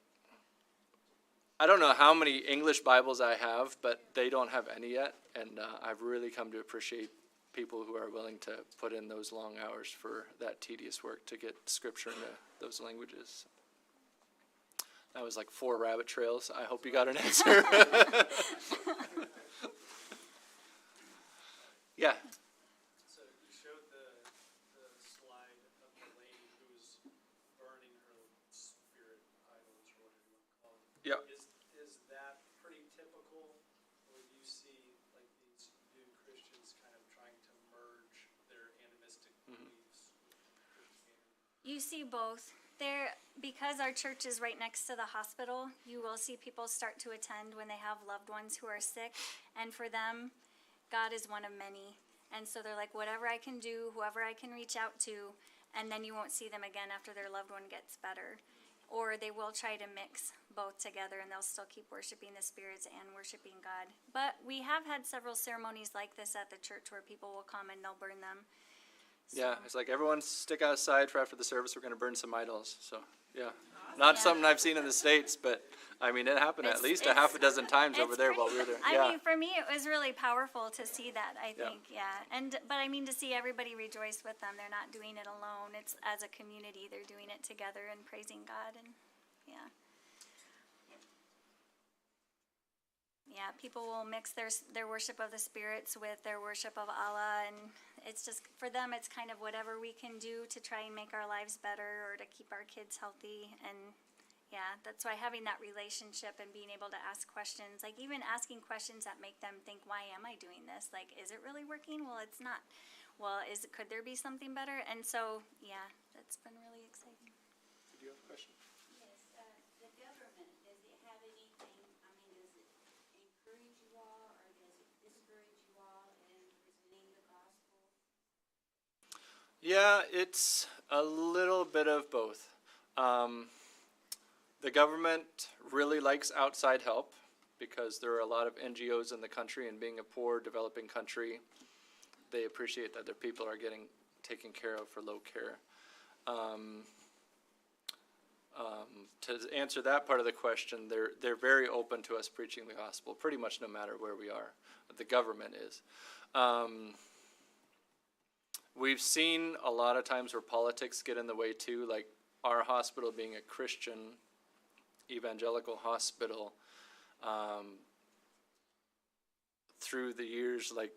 I don't know how many English Bibles I have, but they don't have any yet, and I've really come to appreciate people who are willing to put in those long hours for that tedious work to get scripture into those languages. That was like 4 rabbit trails. I hope you got an answer. Yeah. So you showed the slide of the lady who's burning her spirit idols or whatever you want to call them. Yeah. Is that pretty typical, or do you see like these new Christians kind of trying to merge their animistic beliefs with Christianity? You see both. Because our church is right next to the hospital, you will see people start to attend when they have loved ones who are sick, and for them, God is one of many. And so they're like, whatever I can do, whoever I can reach out to, and then you won't see them again after their loved one gets better. Or they will try to mix both together, and they'll still keep worshiping the spirits and worshiping God. But we have had several ceremonies like this at the church where people will come and they'll burn them. Yeah, it's like everyone stick outside for after the service. We're going to burn some idols. So, yeah. Not something I've seen in the States, but, I mean, it happened at least a half a dozen times over there while we were there. I mean, for me, it was really powerful to see that, I think, But I mean, to see everybody rejoice with them. They're not doing it alone. It's as a community. They're doing it together and praising God. And, yeah. Yeah, people will mix their worship of the spirits with their worship of Allah, and it's just, for them, it's kind of whatever we can do to try and make our lives better or to keep our kids healthy. And yeah, that's why having that relationship and being able to ask questions, like even asking questions that make them think, why am I doing this? Like, is it really working? Well, it's not. Well, could there be something better? And so, yeah, that's been really exciting. Do you have a question? Yes, the government, does it have anything, I mean, does it encourage you all or does it discourage you all in presenting the gospel? Yeah, it's a little bit of both. The government really likes outside help because there are a lot of NGOs in the country, and being a poor developing country, they appreciate that their people are getting taken care of for low care. To answer that part of the question, they're very open to us preaching the gospel, pretty much no matter where we are. The government is. We've seen a lot of times where politics get in the way too, like our hospital being a Christian evangelical hospital. Through the years, like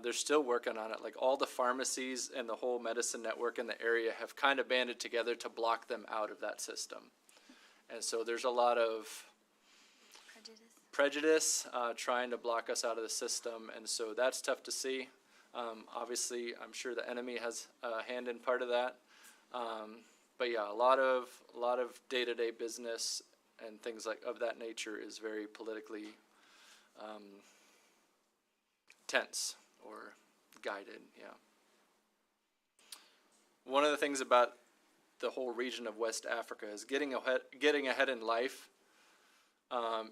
they're still working on it. Like all the pharmacies and the whole medicine network in the area have kind of banded together to block them out of that system. And so there's a lot of prejudice trying to block us out of the system. And so that's tough to see. Obviously, I'm sure the enemy has a hand in part of that. But yeah, a lot of day-to-day business and things like of that nature is very politically tense or guided. Yeah. One of the things about the whole region of West Africa is getting ahead in life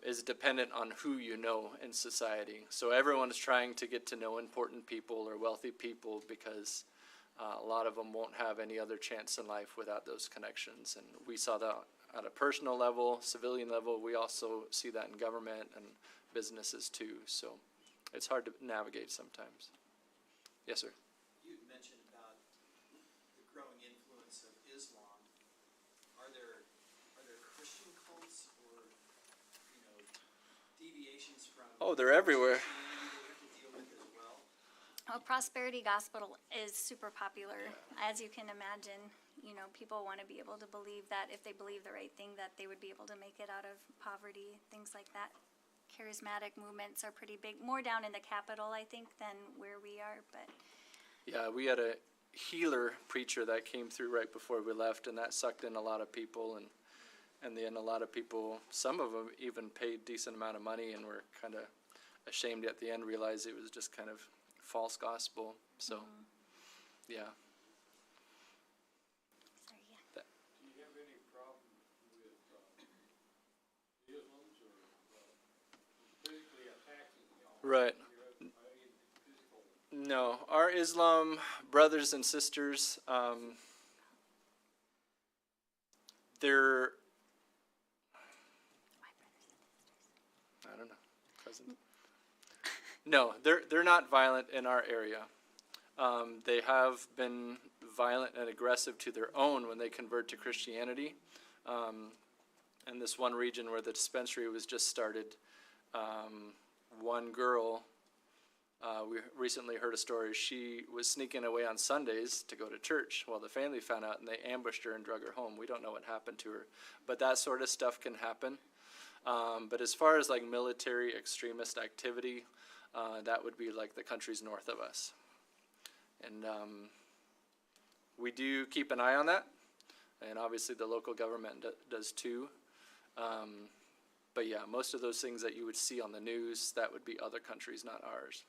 is dependent on who you know in society. So everyone is trying to get to know important people or wealthy people because a lot of them won't have any other chance in life without those connections. And we saw that at a personal level, civilian level. We also see that in government and businesses too. So it's hard to navigate sometimes. Yes, sir. You had mentioned about the growing influence of Islam. Are there Christian cults or deviations from? Oh, they're everywhere. Christianity that we have to deal with as well? Well, Prosperity Gospel is super popular, as you can imagine. People want to be able to believe that if they believe the right thing, that they would be able to make it out of poverty, things like that. Charismatic movements are pretty big, more down in the capital, I think, than where we are. But Yeah, we had a healer preacher that came through right before we left, and that sucked in a lot of people. And then a lot of people, some of them even paid decent amount of money and were kind of ashamed at the end, realized it was just kind of false gospel. So, yeah. sorry, yeah. Do you have any problem with Muslims or physically attacking y'all? Right. No, our Islam brothers and sisters, they're, I don't know, cousins. No, they're not violent in our area. They have been violent and aggressive to their own when they convert to Christianity. In this one region where the dispensary was just started, one girl, we recently heard a story. She was sneaking away on Sundays to go to church. Well, the family found out and they ambushed her and drug her home. We don't know what happened to her, but that sort of stuff can happen. But as far as like military extremist activity, that would be like the countries north of us. And we do keep an eye on that, and obviously the local government does too. But yeah, most of those things that you would see on the news, that would be other countries, not ours.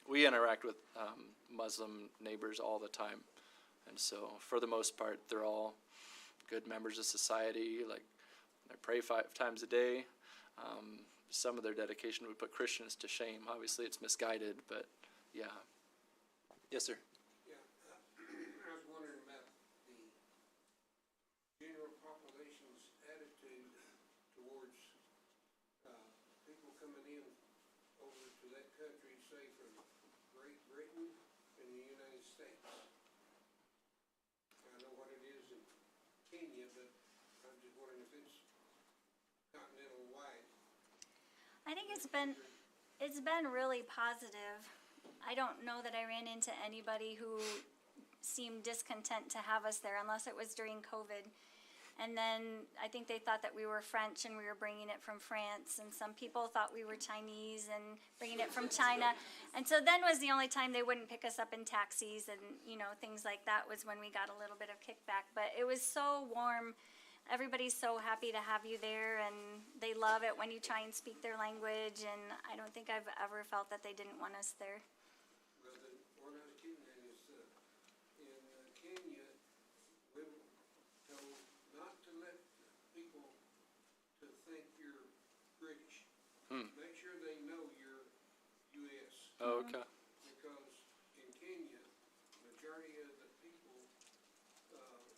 We interact with Muslim neighbors all the time, and so for the most part, they're all good members of society. Like, they pray 5 times a day. Some of their dedication would put Christians to shame. Obviously, it's misguided, but yeah. Yes, sir. Yeah, I was wondering about the general population's attitude towards people coming in over to that country, say from Great Britain and the United States. I know what it is in Kenya, but I'm just wondering if it's continental wide. I think it's been really positive. I don't know that I ran into anybody who seemed discontent to have us there unless it was during COVID. And then I think they thought that we were French and we were bringing it from France, and some people thought we were Chinese and bringing it from China. And so then was the only time they wouldn't pick us up in taxis and, you know, things like that was when we got a little bit of kickback. But it was so warm. Everybody's so happy to have you there, and they love it when you try and speak their language, and I don't think I've ever felt that they didn't want us there. Well, what I was getting at is, in Kenya, we were told not to let people to think you're British. Make sure they know you're U.S. Oh, okay. Because in Kenya, majority of the people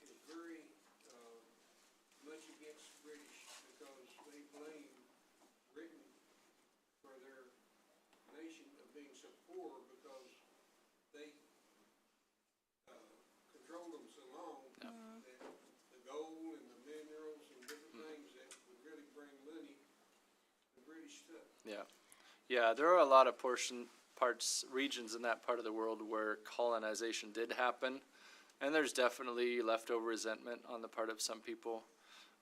is very much against British because they blame Britain for their nation of being so poor because they control them so long that the gold and the minerals and different things that would really bring money, the British stuff. Yeah. Yeah, there are a lot of regions in that part of the world where colonization did happen, and there's definitely leftover resentment on the part of some people.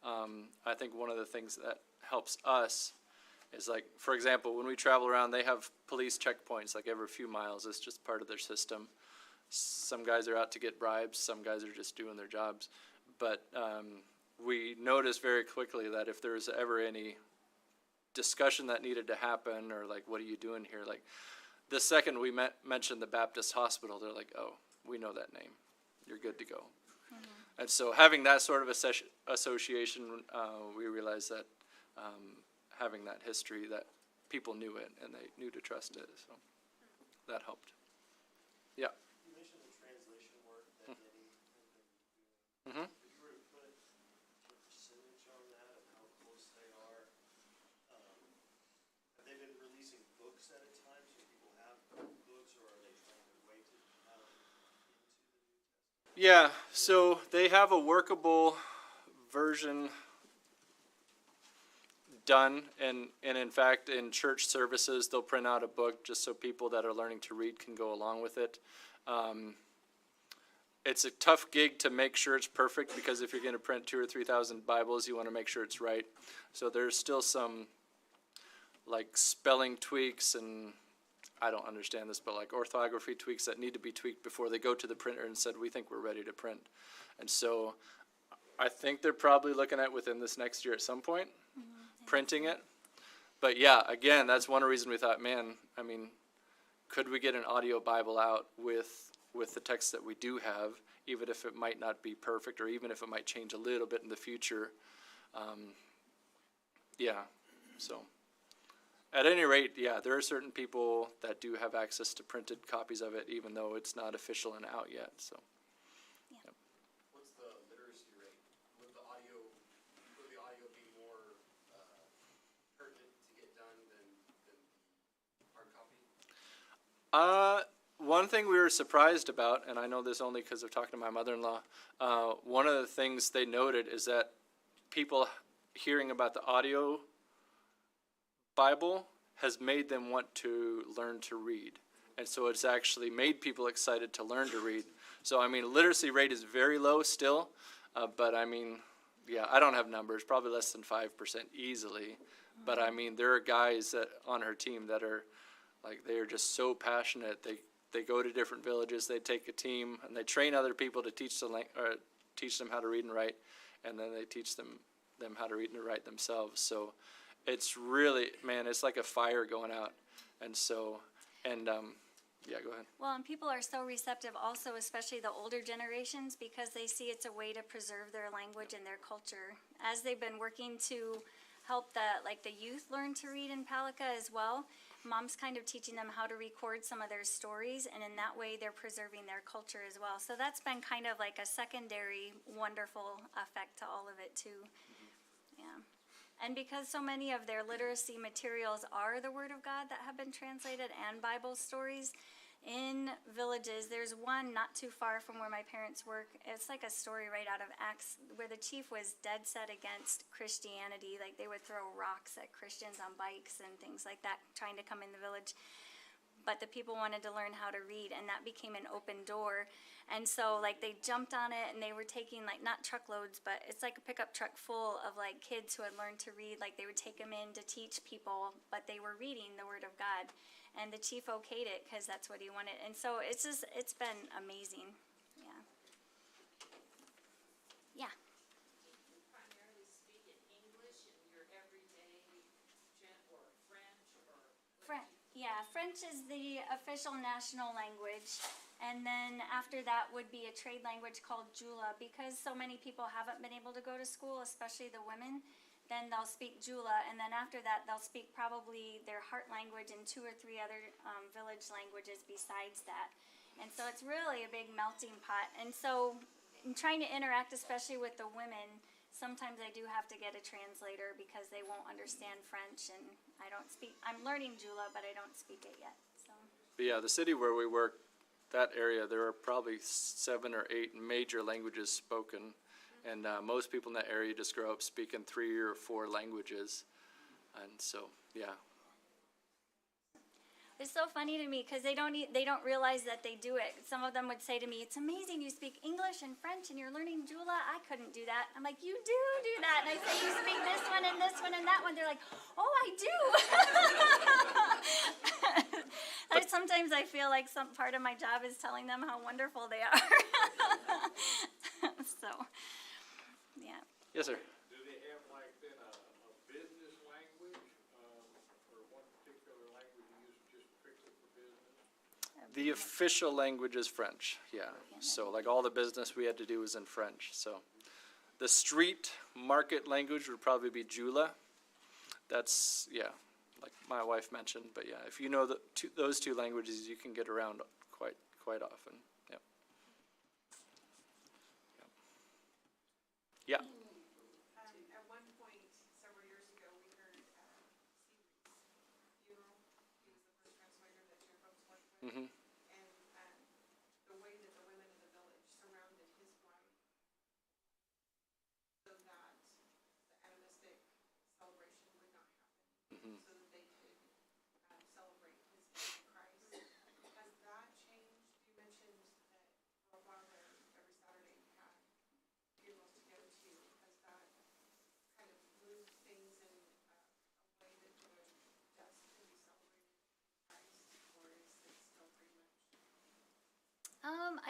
I think one of the things that helps us is, like, for example, when we travel around, they have police checkpoints like every few miles. It's just part of their system. Some guys are out to get bribes, some guys are just doing their jobs. But we noticed very quickly that if there was ever any discussion that needed to happen, or like, what are you doing here? Like, the second we mentioned the Baptist hospital, they're like, oh, we know that name. You're good to go. And so having that sort of association, we realized that having that history, that people knew it and they knew to trust it. So that helped. Yeah. You mentioned the translation work that Eddie has been doing. Mm-hmm. If you were to put a percentage on that of how close they are, have they been releasing books at a time so people have books, or are they trying to wait to have into the New Testament? Yeah, so they have a workable version done, and in fact, in church services, they'll print out a book just so people that are learning to read can go along with it. It's a tough gig to make sure it's perfect, because if you're going to print 2,000 or 3,000 Bibles, you want to make sure it's right. So there's still some, like, spelling tweaks, and I don't understand this, but like orthography tweaks that need to be tweaked before they go to the printer and said, we think we're ready to print. And so I think they're probably looking at within this next year at some point, printing it. But yeah, again, that's one reason we thought, man, I mean, could we get an audio Bible out with the text that we do have, even if it might not be perfect, or even if it might change a little bit in the future? Yeah, so at any rate, yeah, there are certain people that do have access to printed copies of it, even though it's not official and out yet. So, yep. What's the literacy rate? Would the audio be more pertinent to get done than hard copy? One thing we were surprised about, and I know this only because of talking to my mother-in-law, one of the things they noted is that people hearing about the audio Bible has made them want to learn to read. And so it's actually made people excited to learn to read. So, I mean, literacy rate is very low still, but I mean, yeah, I don't have numbers, probably less than 5% easily. But I mean, there are guys that on her team that are, like, they are just so passionate. They go to different villages, they take a team, and they train other people to teach them how to read and write, and then they teach them how to read and write themselves. So it's really, man, it's like a fire going out. And so, yeah, go ahead. Well, and people are so receptive also, especially the older generations, because they see it's a way to preserve their language and their culture. As they've been working to help the youth learn to read in Palika as well, Mom's kind of teaching them how to record some of their stories, and in that way they're preserving their culture as well. So that's been kind of like a secondary wonderful effect to all of it too. Yeah. And because so many of their literacy materials are the Word of God that have been translated and Bible stories, in villages, there's one not too far from where my parents work. It's like a story right out of Acts where the chief was dead set against Christianity. Like, they would throw rocks at Christians on bikes and things like that, trying to come in the village. but the people wanted to learn how to read, and that became an open door. And so like they jumped on it, and they were taking like not truckloads, but it's like a pickup truck full of like kids who had learned to read. Like they would take them in to teach people, but they were reading the Word of God, and the chief okayed it because that's what he wanted. And so it's been amazing. Yeah. Do you primarily speak in English in your everyday or French or? French is the official national language, and then after that would be a trade language called Jula. Because so many people haven't been able to go to school, especially the women, then they'll speak Jula, and then after that they'll speak probably their heart language and 2 or 3 other village languages besides that. And so it's really a big melting pot. And so in trying to interact, especially with the women, sometimes I do have to get a translator because they won't understand French, and I'm learning Jula, but I don't speak it yet. So. But yeah, the city where we work, that area, there are probably 7 or 8 major languages spoken, and most people in that area just grow up speaking 3 or 4 languages, and so yeah. It's so funny to me because they don't realize that they do it. Some of them would say to me, "It's amazing you speak English and French and you're learning Jula. I couldn't do that." I'm like, "You do that." And I say, "You speak this one and this one and that one." They're like, "Oh, I do." Sometimes I feel like some part of my job is telling them how wonderful they are. So, yeah. Yes, sir. Do they have like then a business language, or one particular language you use just strictly for business? The official language is French, yeah. So like all the business we had to do was in French. So the street market language would probably be Jula. That's, yeah, like my wife mentioned. But yeah, if you know those 2 languages, you can get around quite often. Yeah. Yeah. At one point, several years ago, we heard Stephen's funeral. He was the first translator that your folks worked with. Mm-hmm. And the way that the women in the village surrounded his wife so that the animistic celebration would not happen, Mm-hmm. so that they could celebrate his death in Christ. Has that changed? You mentioned that for a while there, every Saturday you had funerals to go to. Has that kind of moved things in a way that your deaths can be celebrated in Christ, or is it still pretty much?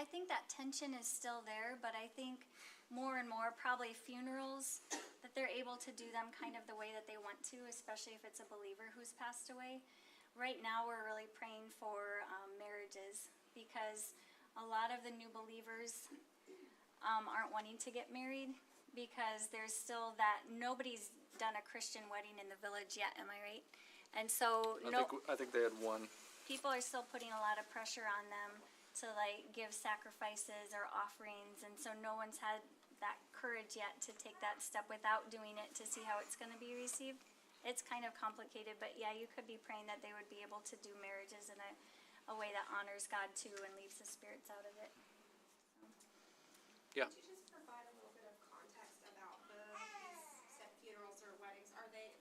I think that tension is still there, but I think more and more probably funerals, that they're able to do them kind of the way that they want to, especially if it's a believer who's passed away. Right now we're really praying for marriages, because a lot of the new believers aren't wanting to get married because there's still that nobody's done a Christian wedding in the village yet, am I right? And so I think they had 1. people are still putting a lot of pressure on them to like give sacrifices or offerings, and so no one's had that courage yet to take that step without doing it to see how it's going to be received. It's kind of complicated, but yeah, you could be praying that they would be able to do marriages in a way that honors God too and leaves the spirits out of it. Yeah. Could you just provide a little bit of context about these set funerals or weddings?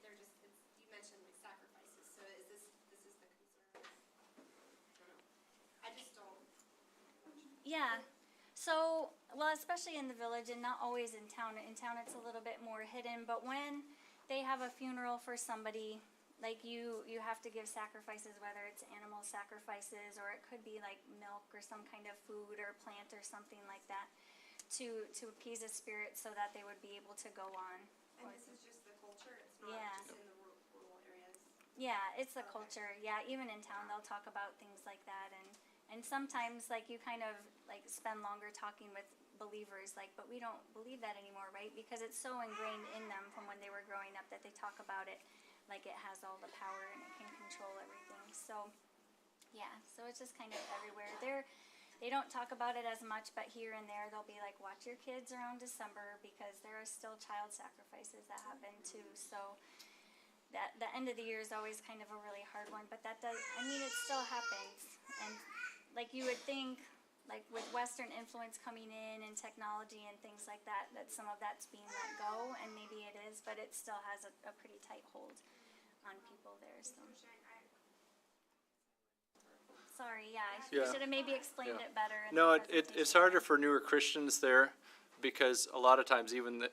They're just, you mentioned like sacrifices, so this is the concern? I just don't. Yeah. So, well, especially in the village and not always in town. In town it's a little bit more hidden, but when they have a funeral for somebody, like you have to give sacrifices, whether it's animal sacrifices or it could be like milk or some kind of food or plant or something like that to appease a spirit so that they would be able to go on. And this is just the culture, it's not Yeah. just in the rural areas? Yeah, it's the culture. Yeah, even in town they'll talk about things like that, and sometimes like you kind of like spend longer talking with believers, like, but we don't believe that anymore, right? Because it's so ingrained in them from when they were growing up that they talk about it like it has all the power and it can control everything. So yeah, so it's just kind of everywhere. They don't talk about it as much, but here and there they'll be like, watch your kids around December because there are still child sacrifices that happen too. So that the end of the year is always kind of a really hard one, but that does, I mean, it still happens. And like you would think, like with Western influence coming in and technology and things like that, that some of that's being let go, and maybe it is, but it still has a pretty tight hold on people there. So. Sorry, yeah, I Yeah. should have maybe explained Yeah. it better. In the No, it's presentation. harder for newer Christians there, because a lot of times, even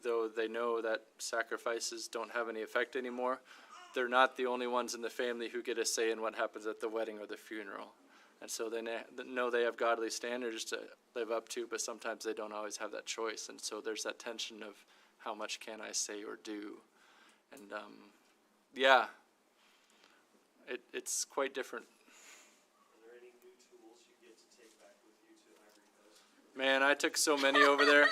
though they know that sacrifices don't have any effect anymore, they're not the only ones in the family who get a say in what happens at the wedding or the funeral. And so they know they have godly standards to live up to, but sometimes they don't always have that choice. And so there's that tension of how much can I say or do. And yeah, it's quite different. Are there any new tools you get to take back with you to Ivory Coast? Man, I took so many over there.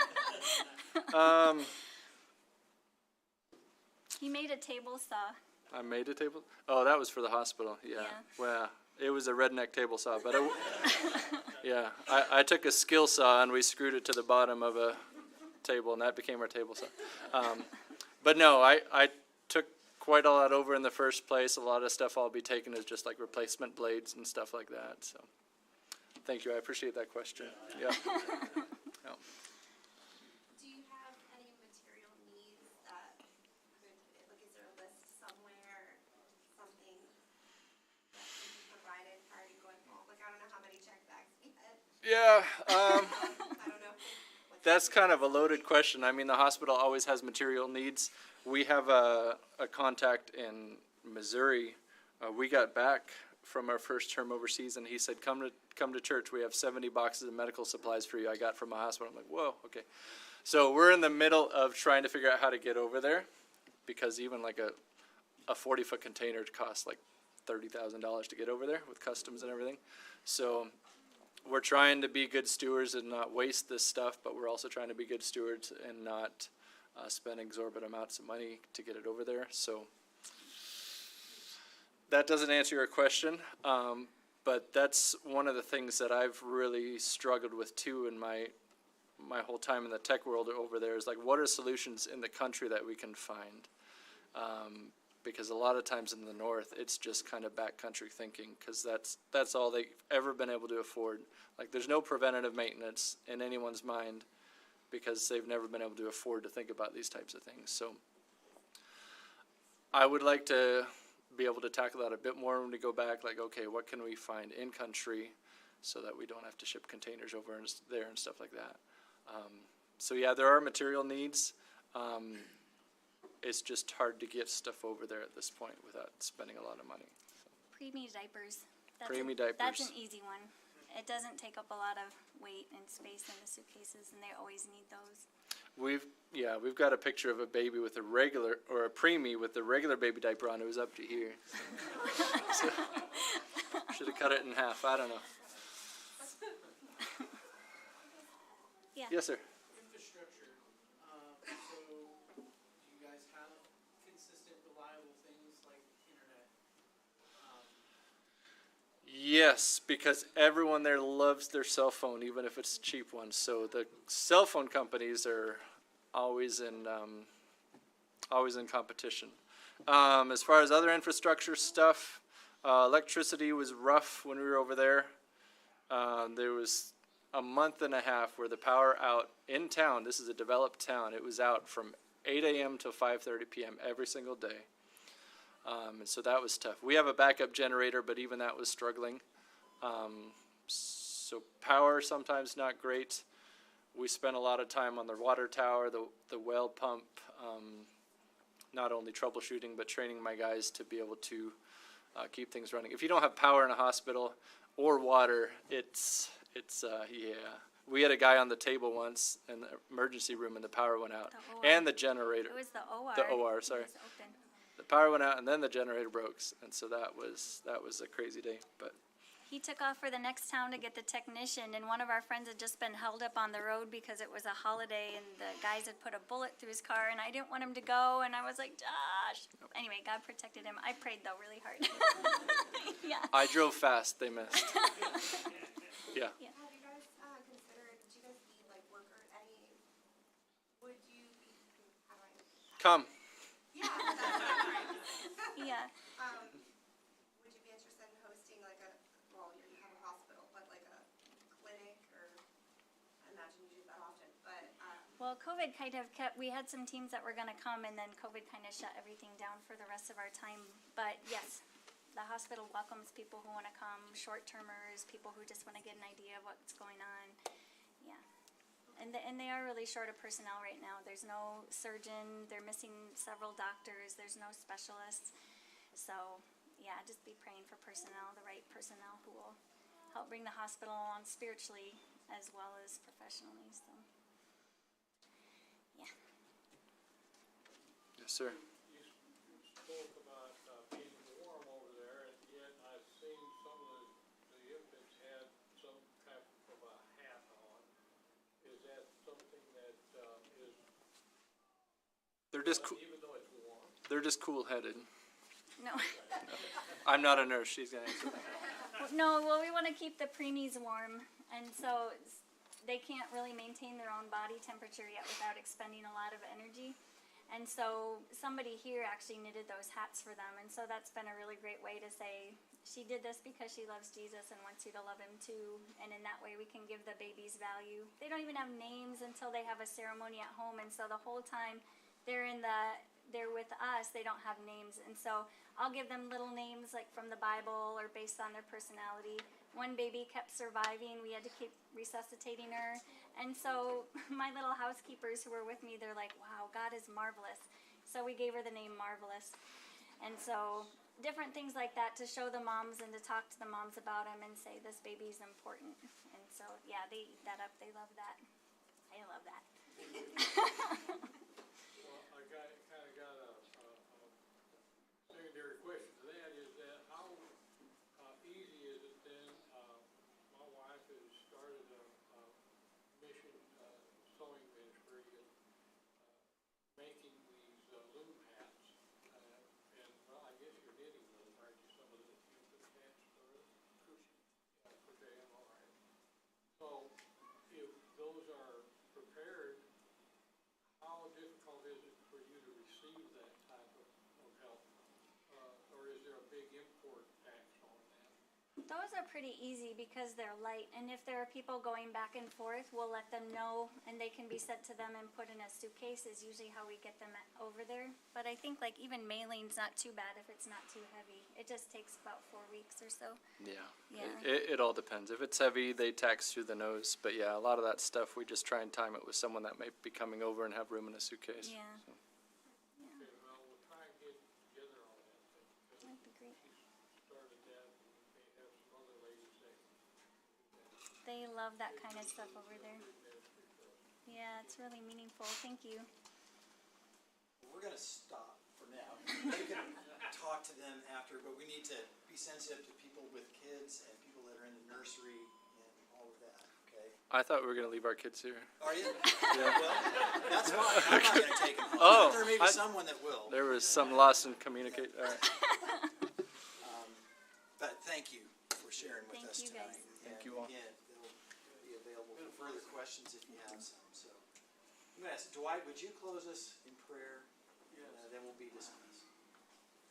He made a table saw. I made a table. Oh, that was for the hospital. Yeah. Yeah. Well, it was a redneck table saw, but yeah, I took a skill saw and we screwed it to the bottom of a table, and that became our table saw. But no, I took quite a lot over in the first place. A lot of stuff I'll be taking is just like replacement blades and stuff like that. So, thank you. I appreciate that question. Yeah. Yeah. Do you have any material needs that could, like, is there a list somewhere, something that can be provided prior to going home? Like, I don't know how many check bags we had. Yeah. I don't know. That's kind of a loaded question. I mean, the hospital always has material needs. We have a contact in Missouri. We got back from our first term overseas, and he said, come to church. We have 70 boxes of medical supplies for you I got from a hospital. I'm like, whoa, okay. So we're in the middle of trying to figure out how to get over there, because even like a 40-foot container costs like $30,000 to get over there with customs and everything. So we're trying to be good stewards and not waste this stuff, but we're also trying to be good stewards and not spend exorbitant amounts of money to get it over there. So that doesn't answer your question, but that's one of the things that I've really struggled with too in my whole time in the tech world over there, is like, what are solutions in the country that we can find? Because a lot of times in the north, it's just kind of backcountry thinking, because that's all they've ever been able to afford. Like, there's no preventative maintenance in anyone's mind, because they've never been able to afford to think about these types of things. So I would like to be able to tackle that a bit more when we go back. Like, okay, what can we find in country so that we don't have to ship containers over there and stuff like that. So yeah, there are material needs. It's just hard to get stuff over there at this point without spending a lot of money. Preemie diapers. Preemie That's diapers. an easy one. It doesn't take up a lot of weight and space in the suitcases, and they always need those. We've got a picture of a baby with a regular, or a preemie with the regular baby diaper on. It was up to here. So, should have cut it in half. I don't know. Yeah. Yes, sir. Infrastructure, so do you guys have consistent, reliable things like internet? Yes, because everyone there loves their cell phone, even if it's a cheap one. So the cell phone companies are always in competition. As far as other infrastructure stuff, electricity was rough when we were over there. There was a month and a half where the power out in town. This is a developed town. It was out from 8 a.m. till 5:30 p.m. every single day. And so that was tough. We have a backup generator, but even that was struggling. So power sometimes not great. We spent a lot of time on the water tower, the well pump, not only troubleshooting, but training my guys to be able to keep things running. If you don't have power in a hospital or water, it's yeah. We had a guy on the table once in the emergency room and the power went out. The OR. And the generator. It was the OR. The OR, sorry. It was open. The power went out and then the generator broke, and so that was a crazy day. But He took off for the next town to get the technician, and one of our friends had just been held up on the road because it was a holiday, and the guys had put a bullet through his car, and I didn't want him to go, and I was like, Josh. Anyway, God protected him. I prayed, though, really hard. Yeah. I drove fast, they missed. Yeah. Yeah. Have you guys considered, do you guys need like worker, would you be, how do I? Come. Yeah. That's Yeah. would you be interested in hosting like you have a hospital, but like a clinic, or, I imagine you do that often, but, Well, COVID kind of we had some teams that were going to come, and then COVID kind of shut everything down for the rest of our time. But yes, the hospital welcomes people who want to come, short-termers, people who just want to get an idea of what's going on. Yeah. And they are really short of personnel right now. There's no surgeon, they're missing several doctors, there's no specialists. So, yeah, just be praying for personnel, the right personnel who will help bring the hospital along spiritually as well as professionally, so, yeah. Yes, sir. You spoke about being warm over there, and yet I've seen some of the infants had some type of a hat on. Is that something that is, They're just even though it's warm? they're just cool-headed. No. I'm not a nurse. She's gonna answer that. No, well, we want to keep the preemies warm, and so they can't really maintain their own body temperature yet without expending a lot of energy. And so somebody here actually knitted those hats for them, and so that's been a really great way to say she did this because she loves Jesus and wants you to love him too, and in that way we can give the babies value. They don't even have names until they have a ceremony at home, and so the whole time they're with us, they don't have names, and so I'll give them little names like from the Bible or based on their personality. One baby kept surviving, we had to keep resuscitating her, and so my little housekeepers who were with me, they're like, wow, God is marvelous. So we gave her the name Marvelous. And so different things like that to show the moms and to talk to the moms about him and say this baby's important. And so, yeah, they eat that up, they love that. I love that. Well, I kind of got a secondary question to that, is that how easy is it then? My wife has started a mission sewing ministry and making these loom hats. And, well, I guess you're knitting those, aren't you? Some of the infant hats or crochet, all right. So if those are prepared, how difficult is it for you to receive that type of help? Or is there a big import tax on that? Those are pretty easy because they're light, and if there are people going back and forth, we'll let them know, and they can be sent to them and put in a suitcase is usually how we get them over there. But I think like even mailing's not too bad if it's not too heavy. It just takes about 4 weeks or so. Yeah. Yeah. It all depends. If it's heavy, they tax through the nose. But yeah, a lot of that stuff we just try and time it with someone that may be coming over and have room in a suitcase. Yeah. So. Okay, well, we'll try and get together on that thing. Because That'd be great. she started that, and we may have some other ladies that They love that kind of stuff over there. Yeah, it's really meaningful. Thank you. We're gonna stop for now. We can talk to them after, but we need to be sensitive to people with kids and people that are in the nursery and all of that, okay? I thought we were gonna leave our kids here. Are you? Yeah. Well, that's fine. I'm not gonna take them home. Oh, But there may be someone that will. There was some lost in communicate. All right. But thank you for sharing with Thank us you, tonight. guys. Thank And you all. Again, they'll be available for further questions if you have some, so. I'm gonna ask, Dwight, would you close us in prayer? Yes. Then we'll be dismissed.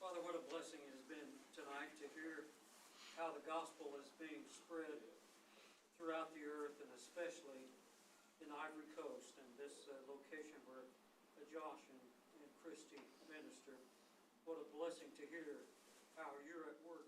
Father, what a blessing it has been tonight to hear how the gospel is being spread throughout the earth, and especially in Ivory Coast and this location where Josh and Christy minister. What a blessing to hear how you're at work